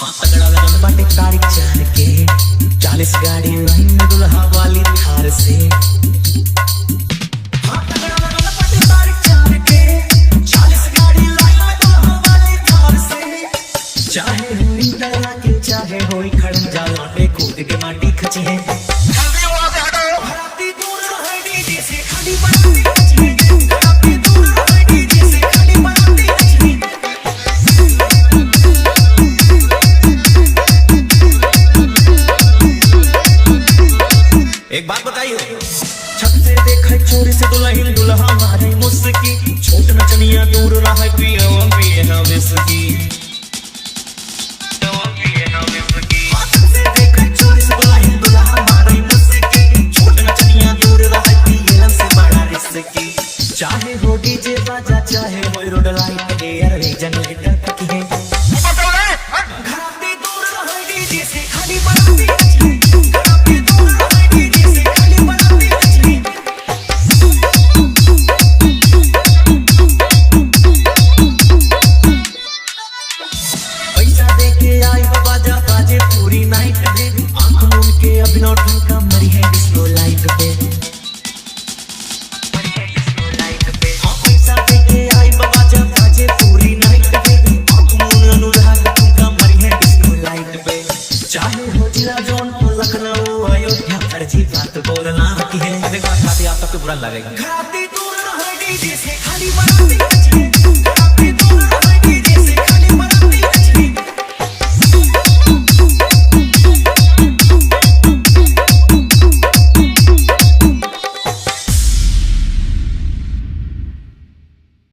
तगड़ा लगन बाटे तारीख 4 के 40 गाड़ी लाइन में दुल्हा वाली थार से। तगड़ा लगन बाटे तारीख 4 के 40 गाड़ी लाइन में दुल्हा वाली थार से। चाहे हुई डरा के चाहे होई खड़न जा लौटे कूद के माटी खची है। भराती दूर रहे डीजे से खाली बनाती खची है। भराती दूर रहे डीजे से खाली बनाती खची है। एक बात बताइए, छत से देखे चोरी से दुल्हन दुल्हा मारे मुस्की। छोट नचनिया दूर रहे पिया पिए ना विस्की। छत से देखे चोरी से दुल्हन दुल्हा मारे मुस्की। छोट नचनिया दूर रहे पिए से बड़ा रिस्की। चाहे हो डीजे बाजा चाहे हो रोड लाइट एयर रीजन लीडर की है। घराती दूर रहे डीजे से खाली बनाती खची है। घराती दूर रहे डीजे से खाली बनाती खची है। पैसा देके आई बाजा बाजे पूरी नाइट में। आंख मूंद के अभिनव ठुमका मरी है डिस्को लाइट पे। पैसा देके आई बाजा बाजे पूरी नाइट में। आंख मूंद अनुराग ठुमका मरी है डिस्को लाइट पे। चाहे हो जिला जौनपुर लखनऊ अयोध्या फर्जी बात बोलना की है। बात खाती आप सबको बुरा लगेगा।